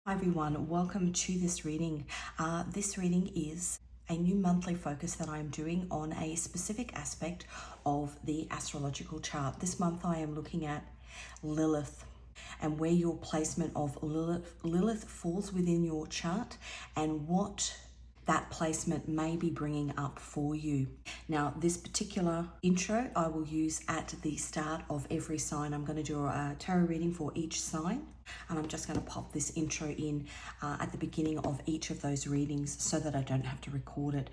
Hi everyone, welcome to this reading. This reading is a new monthly focus that I'm doing on a specific aspect of the astrological chart. This month I am looking at Lilith and where your placement of Lilith falls within your chart and what that placement may be bringing up for you. Now, this particular intro I will use at the start of every sign. I'm going to do a tarot reading for each sign, and I'm just going to pop this intro in at the beginning of each of those readings so that I don't have to record it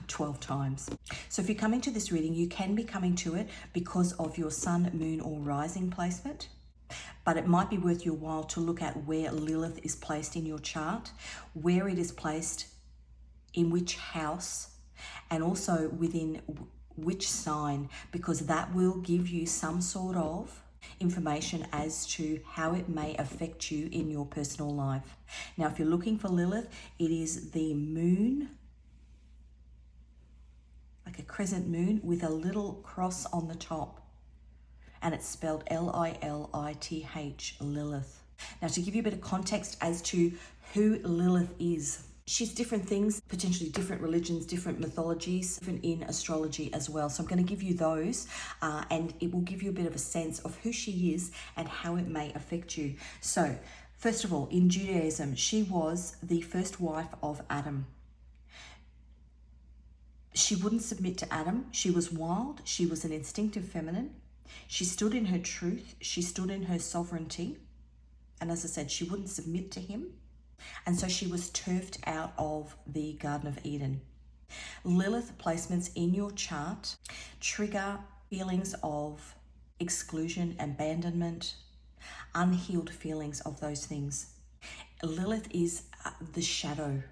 12 times. So if you're coming to this reading, you can be coming to it because of your sun, moon, or rising placement. But it might be worth your while to look at where Lilith is placed in your chart, where it is placed in which house, and also within which sign, because that will give you some sort of information as to how it may affect you in your personal life. Now, if you're looking for Lilith, it is the moon, like a crescent moon with a little cross on the top, and it's spelled Lilith, Lilith. Now, to give you a bit of context as to who Lilith is, she's different things, potentially different religions, different mythologies, different in astrology as well. So I'm going to give you those and it will give you a bit of a sense of who she is and how it may affect you. So first of all, in Judaism, she was the first wife of Adam. She wouldn't submit to Adam. She was wild. She was an instinctive feminine. She stood in her truth. She stood in her sovereignty. And as I said, she wouldn't submit to him. And so she was turfed out of the Garden of Eden. Lilith placements in your chart trigger feelings of exclusion, abandonment, unhealed feelings of those things. Lilith is the shadow.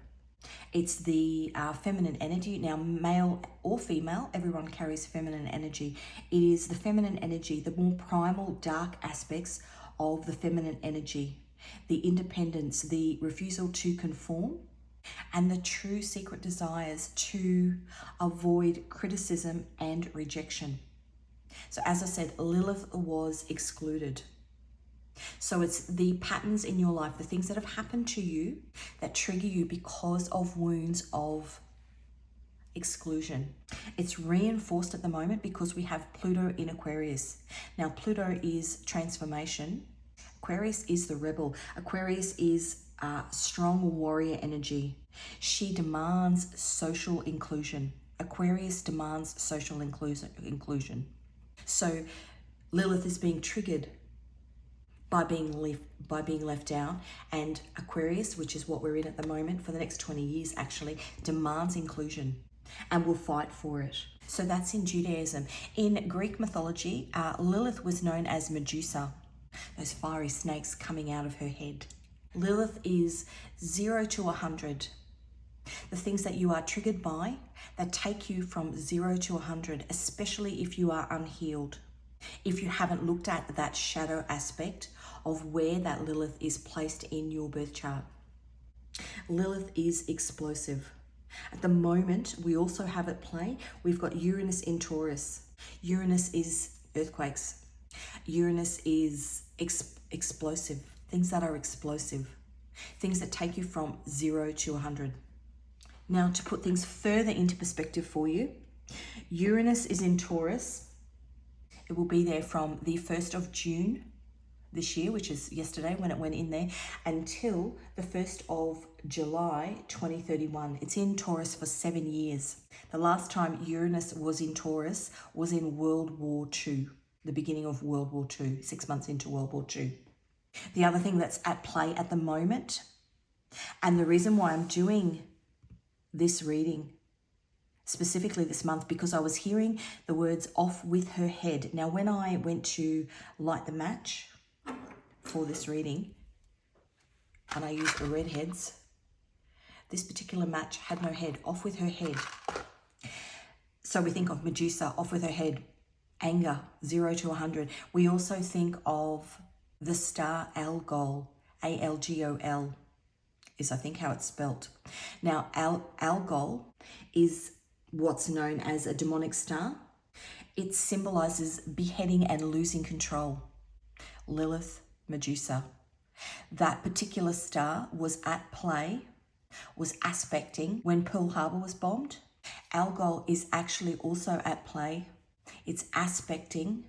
It's the feminine energy. Now, male or female, everyone carries feminine energy. It is the feminine energy, the more primal, dark aspects of the feminine energy. The independence, the refusal to conform, and the true secret desires to avoid criticism and rejection. So as I said, Lilith was excluded. So it's the patterns in your life, the things that have happened to you that trigger you because of wounds of exclusion. It's reinforced at the moment because we have Pluto in Aquarius. Now, Pluto is transformation. Aquarius is the rebel. Aquarius is strong warrior energy. She demands social inclusion. Aquarius demands social inclusion. So Lilith is being triggered by being left out, and Aquarius, which is what we're in at the moment for the next 20 years actually, demands inclusion and will fight for it. So that's in Judaism. In Greek mythology, Lilith was known as Medusa. Those fiery snakes coming out of her head. Lilith is 0 to 100. The things that you are triggered by that take you from 0 to 100, especially if you are unhealed. If you haven't looked at that shadow aspect of where that Lilith is placed in your birth chart. Lilith is explosive. At the moment, we also have at play, we've got Uranus in Taurus. Uranus is earthquakes. Uranus is explosive, things that are explosive, things that take you from 0 to 100. Now, to put things further into perspective for you, Uranus is in Taurus. It will be there from the 1st of June this year, which is yesterday when it went in there, until the 1st of July 2031. It's in Taurus for 7 years. The last time Uranus was in Taurus was in World War II. The beginning of World War II, 6 months into World War II. The other thing that's at play at the moment, and the reason why I'm doing this reading specifically this month, because I was hearing the words off with her head. Now, when I went to light the match for this reading, and I used the red heads, this particular match had no head, off with her head. So we think of Medusa, off with her head. Anger, 0 to 100. We also think of the star Algol, Algol is I think how it's spelt. Now, Algol is what's known as a demonic star. It symbolizes beheading and losing control. Lilith, Medusa. That particular star was at play, was aspecting when Pearl Harbor was bombed. Algol is actually also at play. It's aspecting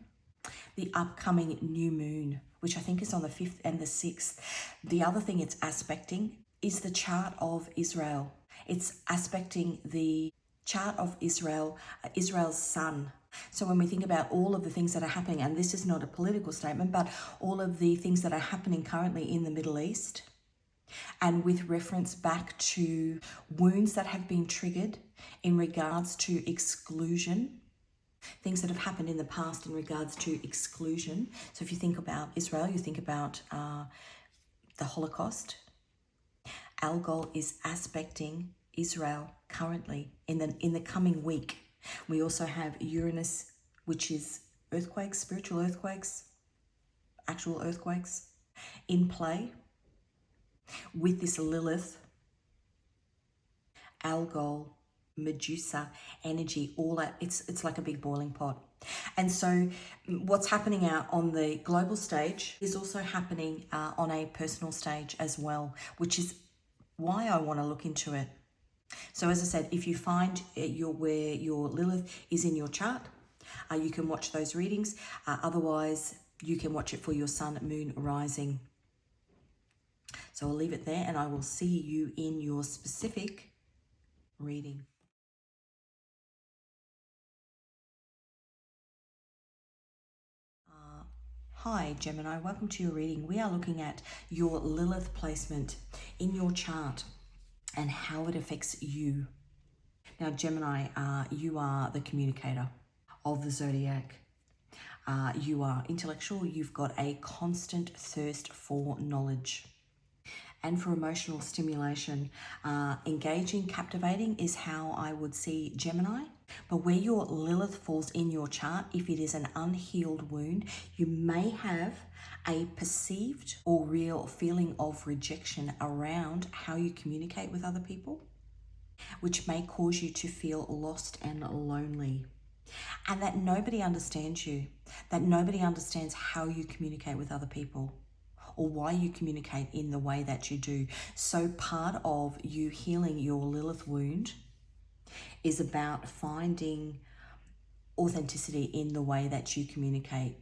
the upcoming new moon, which I think is on the 5th and the 6th. The other thing it's aspecting is the chart of Israel. It's aspecting the chart of Israel, Israel's sun. So when we think about all of the things that are happening, and this is not a political statement, but all of the things that are happening currently in the Middle East, and with reference back to wounds that have been triggered in regards to exclusion, things that have happened in the past in regards to exclusion. So if you think about Israel, you think about the Holocaust. Algol is aspecting Israel currently in the coming week. We also have Uranus, which is earthquakes, spiritual earthquakes, actual earthquakes in play with this Lilith, Algol, Medusa energy, all that. It's like a big boiling pot. And so what's happening out on the global stage is also happening on a personal stage as well, which is why I want to look into it. So as I said, if you find where your Lilith is in your chart, you can watch those readings. Otherwise, you can watch it for your sun, moon, rising. So I'll leave it there, and I will see you in your specific reading. Hi Gemini, welcome to your reading. We are looking at your Lilith placement in your chart and how it affects you. Now Gemini, you are the communicator of the zodiac. You are intellectual, you've got a constant thirst for knowledge and for emotional stimulation. Engaging, captivating is how I would see Gemini. But where your Lilith falls in your chart, if it is an unhealed wound, you may have a perceived or real feeling of rejection around how you communicate with other people, which may cause you to feel lost and lonely. And that nobody understands you, that nobody understands how you communicate with other people, or why you communicate in the way that you do. So part of you healing your Lilith wound is about finding authenticity in the way that you communicate.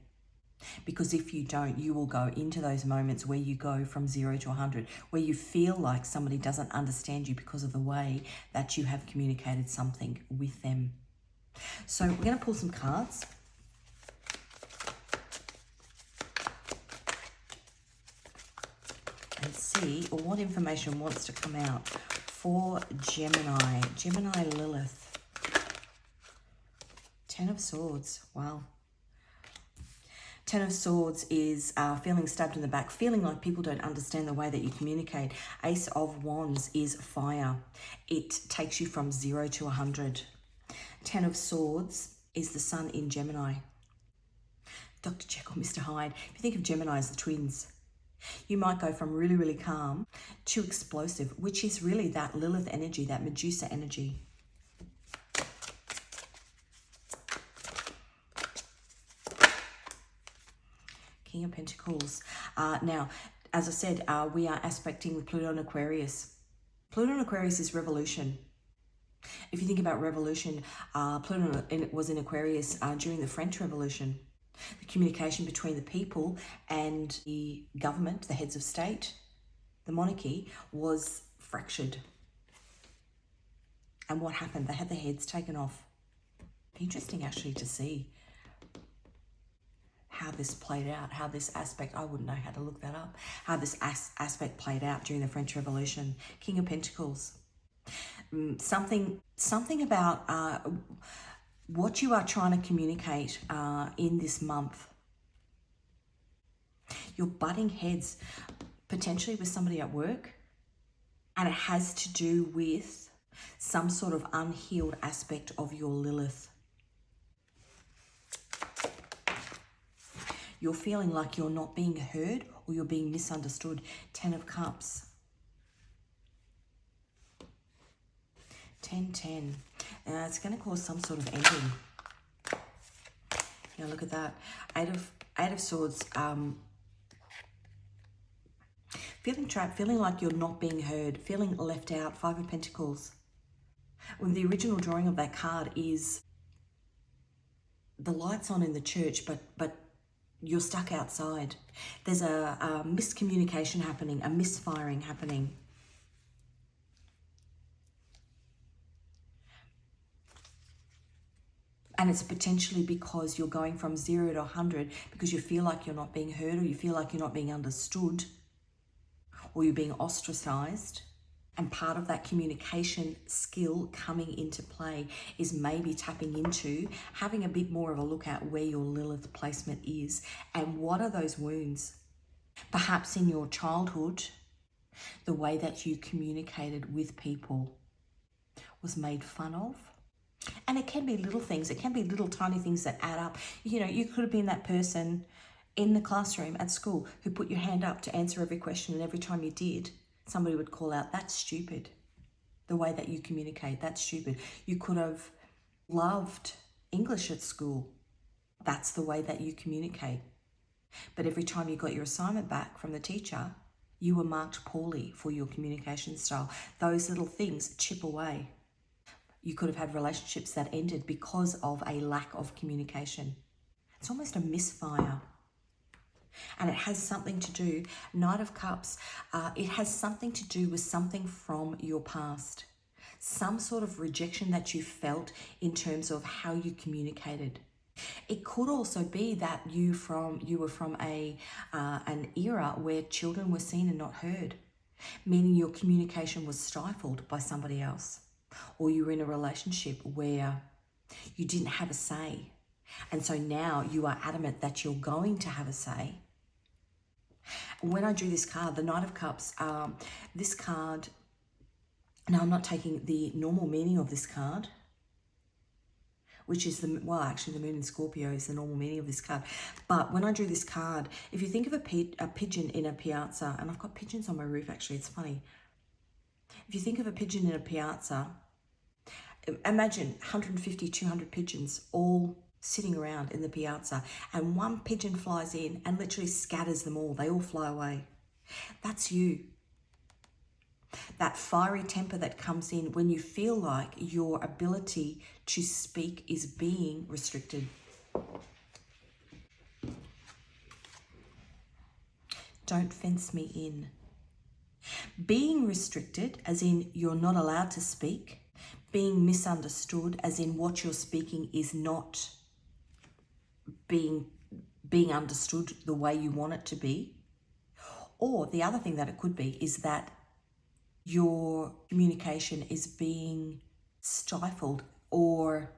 Because if you don't, you will go into those moments where you go from 0 to 100, where you feel like somebody doesn't understand you because of the way that you have communicated something with them. So we're going to pull some cards. And see what information wants to come out for Gemini. Gemini Lilith. 10 of Swords. Wow. 10 of Swords is feeling stabbed in the back, feeling like people don't understand the way that you communicate. Ace of Wands is fire. It takes you from 0 to 100. 10 of Swords is the sun in Gemini. Dr. Jekyll, Mr. Hyde. If you think of Gemini as the twins, you might go from really, really calm to explosive, which is really that Lilith energy, that Medusa energy. King of Pentacles. Now, as I said, we are aspecting with Pluto and Aquarius. Pluto and Aquarius is revolution. If you think about revolution, Pluto was in Aquarius during the French Revolution. The communication between the people and the government, the heads of state, the monarchy, was fractured. And what happened? They had their heads taken off. Interesting actually to see how this played out, how this aspect, I wouldn't know how to look that up, how this aspect played out during the French Revolution. King of Pentacles. Something about what you are trying to communicate in this month. You're butting heads potentially with somebody at work, and it has to do with some sort of unhealed aspect of your Lilith. You're feeling like you're not being heard or you're being misunderstood. 10 of Cups. 10. It's going to cause some sort of ending. Yeah, look at that. Eight of Swords. Feeling trapped, feeling like you're not being heard, feeling left out. Five of Pentacles. When the original drawing of that card is the lights on in the church, but you're stuck outside. There's a miscommunication happening, a misfiring happening. And it's potentially because you're going from 0 to 100 because you feel like you're not being heard, or you feel like you're not being understood, or you're being ostracized. And part of that communication skill coming into play is maybe tapping into having a bit more of a look at where your Lilith placement is and what are those wounds. Perhaps in your childhood, the way that you communicated with people was made fun of. And it can be little things. It can be little tiny things that add up. You know, you could have been that person in the classroom at school who put your hand up to answer every question, and every time you did, somebody would call out, that's stupid. The way that you communicate, that's stupid. You could have loved English at school. That's the way that you communicate. But every time you got your assignment back from the teacher, you were marked poorly for your communication style. Those little things chip away. You could have had relationships that ended because of a lack of communication. It's almost a misfire. And it has something to do, Knight of Cups, it has something to do with something from your past. Some sort of rejection that you felt in terms of how you communicated. It could also be that you were from an era where children were seen and not heard, meaning your communication was stifled by somebody else. Or you were in a relationship where you didn't have a say. And so now you are adamant that you're going to have a say. When I drew this card, the Knight of Cups, this card, now I'm not taking the normal meaning of this card, which is the Moon in Scorpio is the normal meaning of this card. But when I drew this card, if you think of a pigeon in a piazza, and I've got pigeons on my roof actually, it's funny. If you think of a pigeon in a piazza, imagine 150, 200 pigeons all sitting around in the piazza, and one pigeon flies in and literally scatters them all. They all fly away. That's you. That fiery temper that comes in when you feel like your ability to speak is being restricted. Don't fence me in. Being restricted, as in you're not allowed to speak. Being misunderstood, as in what you're speaking is not being understood the way you want it to be. Or the other thing that it could be is that your communication is being stifled or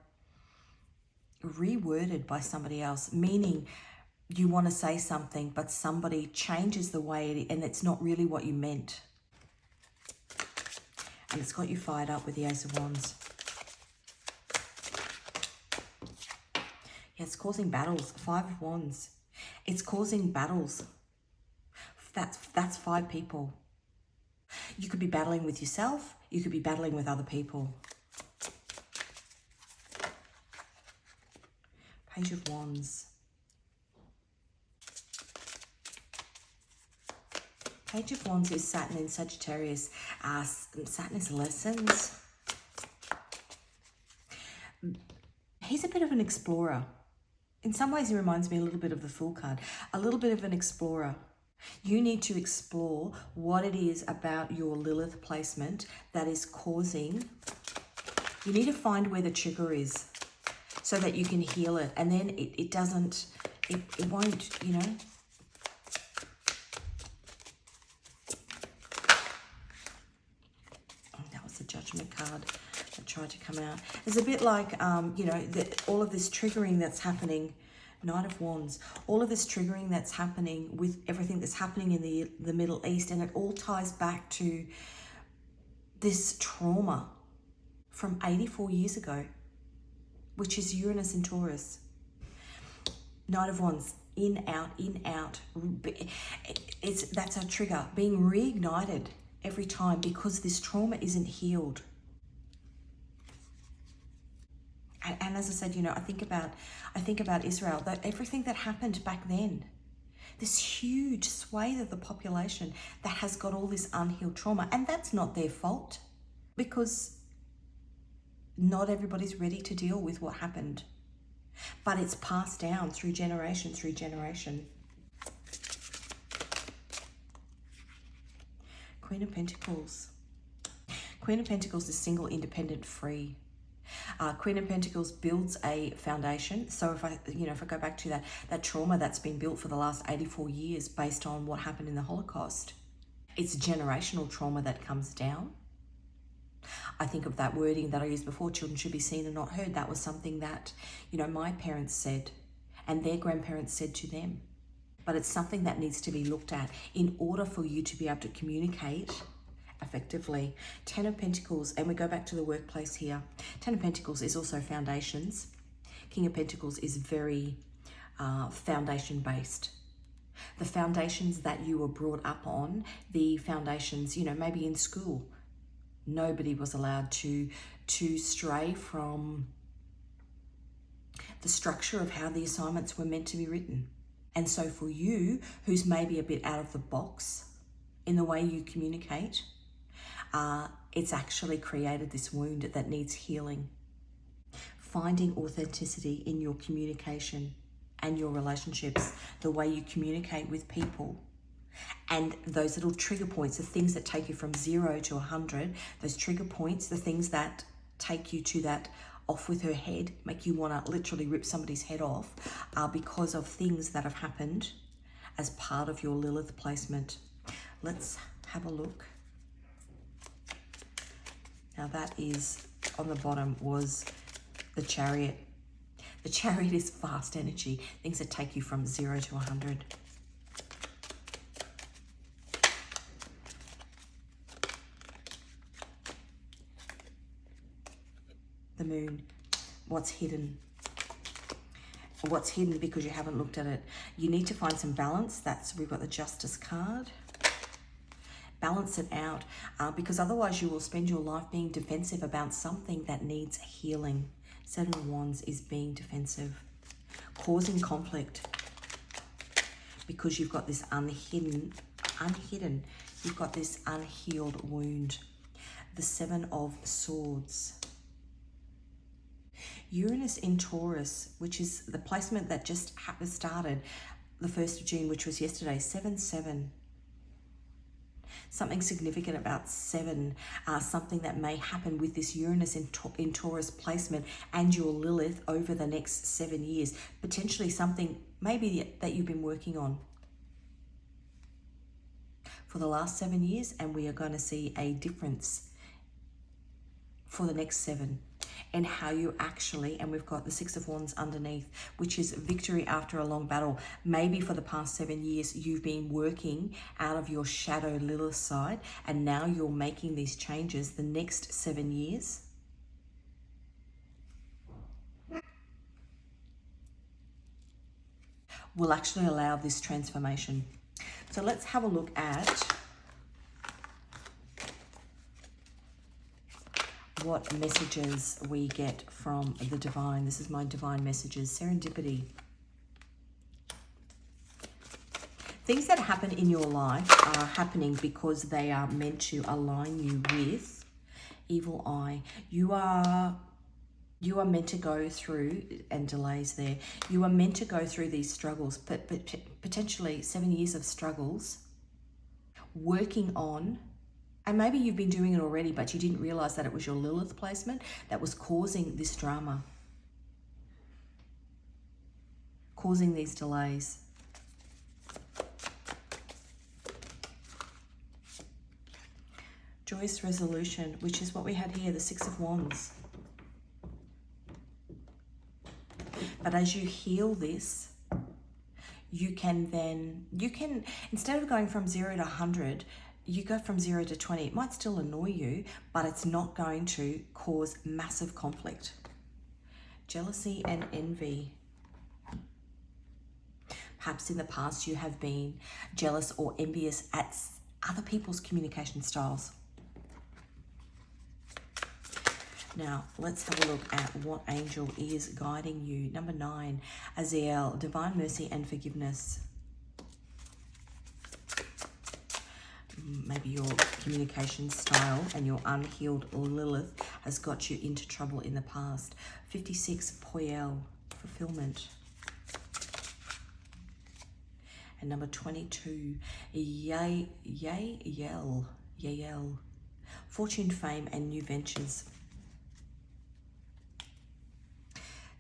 reworded by somebody else, meaning you want to say something but somebody changes the way and it's not really what you meant. And it's got you fired up with the Ace of Wands. Yeah, it's causing battles. Five of Wands. It's causing battles. That's 5 people. You could be battling with yourself. You could be battling with other people. Page of Wands. Page of Wands is Saturn in Sagittarius. Saturn is lessons. He's a bit of an explorer. In some ways, he reminds me a little bit of the Fool card. A little bit of an explorer. You need to explore what it is about your Lilith placement that is causing. You need to find where the trigger is so that you can heal it. And then it won't, you know. That was the Judgment card that tried to come out. It's a bit like, you know, all of this triggering that's happening. Knight of Wands, all of this triggering that's happening with everything that's happening in the Middle East, and it all ties back to this trauma from 84 years ago, which is Uranus and Taurus. Knight of Wands, in, out. That's a trigger, being reignited every time because this trauma isn't healed. And as I said, you know, I think about Israel, that everything that happened back then, this huge swathe of the population that has got all this unhealed trauma. And that's not their fault, because not everybody's ready to deal with what happened. But it's passed down through generation through generation. Queen of Pentacles. Queen of Pentacles is single, independent, free. Queen of Pentacles builds a foundation. So if I go back to that trauma that's been built for the last 84 years based on what happened in the Holocaust, it's generational trauma that comes down. I think of that wording that I used before, children should be seen and not heard. That was something that, my parents said and their grandparents said to them. But it's something that needs to be looked at in order for you to be able to communicate effectively. 10 of Pentacles, and we go back to the workplace here. 10 of Pentacles is also foundations. King of Pentacles is very foundation based. The foundations that you were brought up on, the foundations, maybe in school, nobody was allowed to stray from the structure of how the assignments were meant to be written. And so for you, who's maybe a bit out of the box in the way you communicate, it's actually created this wound that needs healing. Finding authenticity in your communication and your relationships, the way you communicate with people, and those little trigger points, the things that take you from 0 to 100, those trigger points, the things that take you to that off with her head, make you want to literally rip somebody's head off, are because of things that have happened as part of your Lilith placement. Let's have a look. Now that is, on the bottom was the Chariot. The Chariot is fast energy, things that take you from 0 to 100. The Moon, what's hidden? What's hidden because you haven't looked at it. You need to find some balance. We've got the Justice card. Balance it out, because otherwise you will spend your life being defensive about something that needs healing. 7 of Wands is being defensive, causing conflict, because you've got this unhidden, you've got this unhealed wound. The 7 of Swords. Uranus in Taurus, which is the placement that just started the 1st of June, which was yesterday. 7-7. Something significant about 7, something that may happen with this Uranus in Taurus placement and your Lilith over the next 7 years. Potentially something maybe that you've been working on for the last 7 years, and we are going to see a difference for the next 7. And how you actually, and we've got the 6 of Wands underneath, which is victory after a long battle. Maybe for the past 7 years, you've been working out of your shadow Lilith side, and now you're making these changes. The next 7 years will actually allow this transformation. So let's have a look at what messages we get from the divine. This is my divine messages. Serendipity. Things that happen in your life are happening because they are meant to align you with evil eye. You are meant to go through, and delays there, you are meant to go through these struggles, but potentially 7 years of struggles, working on. And maybe you've been doing it already, but you didn't realize that it was your Lilith placement that was causing this drama, causing these delays. Joyous resolution, which is what we had here, the 6 of Wands. But as you heal this, you can, instead of going from 0 to 100, you go from 0 to 20. It might still annoy you, but it's not going to cause massive conflict. Jealousy and envy. Perhaps in the past you have been jealous or envious at other people's communication styles. Now, let's have a look at what angel is guiding you. Number 9, Aziel, divine mercy and forgiveness. maybe your communication style and your unhealed Lilith has got you into trouble in the past. 56, Poel, fulfillment. And number 22, Yael, fortune, fame, and new ventures.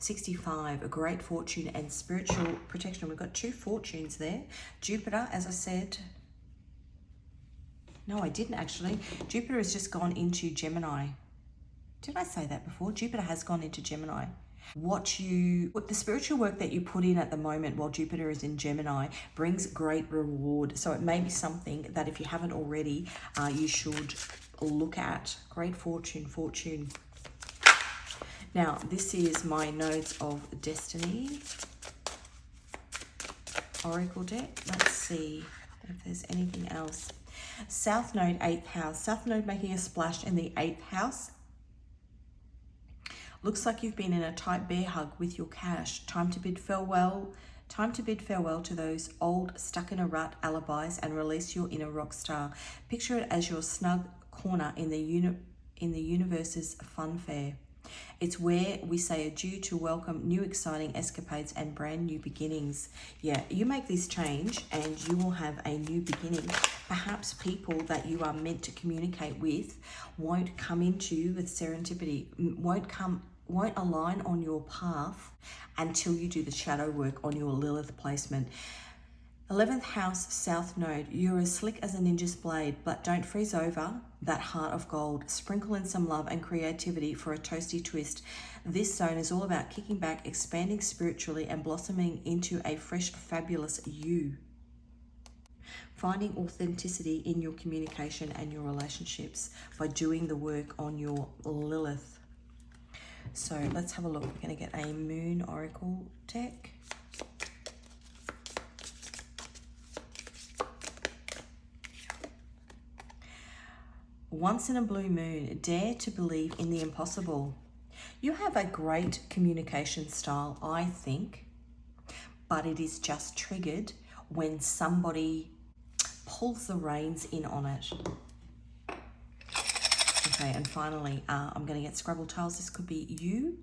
65, a great fortune and spiritual protection. We've got 2 fortunes there. Jupiter, as I said. No, I didn't actually. Jupiter has just gone into Gemini. Did I say that before? Jupiter has gone into Gemini. The spiritual work that you put in at the moment while Jupiter is in Gemini brings great reward. So it may be something that if you haven't already, you should look at. Great fortune. Now, this is my Nodes of Destiny Oracle deck. Let's see if there's anything else. South Node, 8th house. South Node making a splash in the 8th house. Looks like you've been in a tight bear hug with your cash. Time to bid farewell. Time to bid farewell to those old stuck in a rut alibis and release your inner rock star. Picture it as your snug corner in the universe's fun fair. It's where we say adieu to welcome new exciting escapades and brand new beginnings. Yeah, you make this change and you will have a new beginning. Perhaps people that you are meant to communicate with won't come into you with serendipity, won't align on your path until you do the shadow work on your Lilith placement. 11th house, South Node. You're as slick as a ninja's blade, but don't freeze over that heart of gold. Sprinkle in some love and creativity for a toasty twist. This zone is all about kicking back, expanding spiritually, and blossoming into a fresh, fabulous you. Finding authenticity in your communication and your relationships by doing the work on your Lilith. So let's have a look. We're going to get a Moon Oracle deck. Once in a blue moon, dare to believe in the impossible. You have a great communication style, I think, but it is just triggered when somebody pulls the reins in on it. Okay, and finally, I'm going to get Scrabble tiles. This could be you,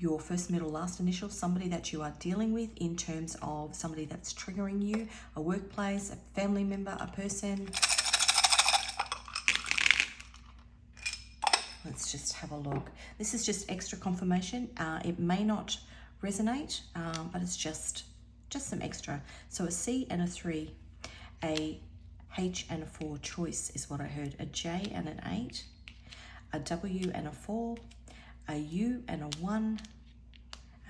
your first, middle, last initial, somebody that you are dealing with in terms of somebody that's triggering you, a workplace, a family member, a person. Let's just have a look. This is just extra confirmation. It may not resonate, but it's just some extra. So a C and a 3, a H and a 4, choice is what I heard. A J and an 8, a W and a 4, a U and a 1,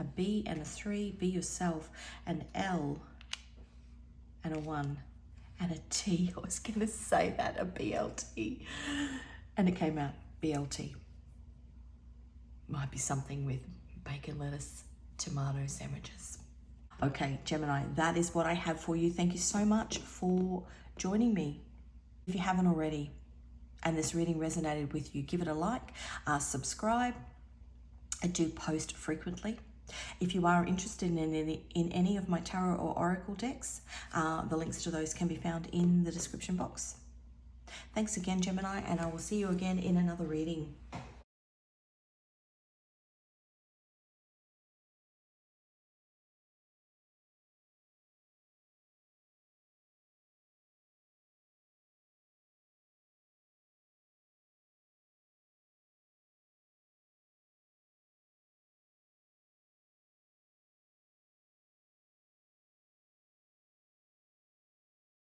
a B and a 3, be yourself, an L and a 1, and a T. I was going to say that, a BLT. And it came out. BLT. Might be something with bacon, lettuce, tomato sandwiches. Okay, Gemini, that is what I have for you. Thank you so much for joining me. If you haven't already and this reading resonated with you, give it a like, subscribe. I do post frequently. If you are interested in any of my tarot or oracle decks, the links to those can be found in the description box. Thanks again, Gemini, and I will see you again in another reading.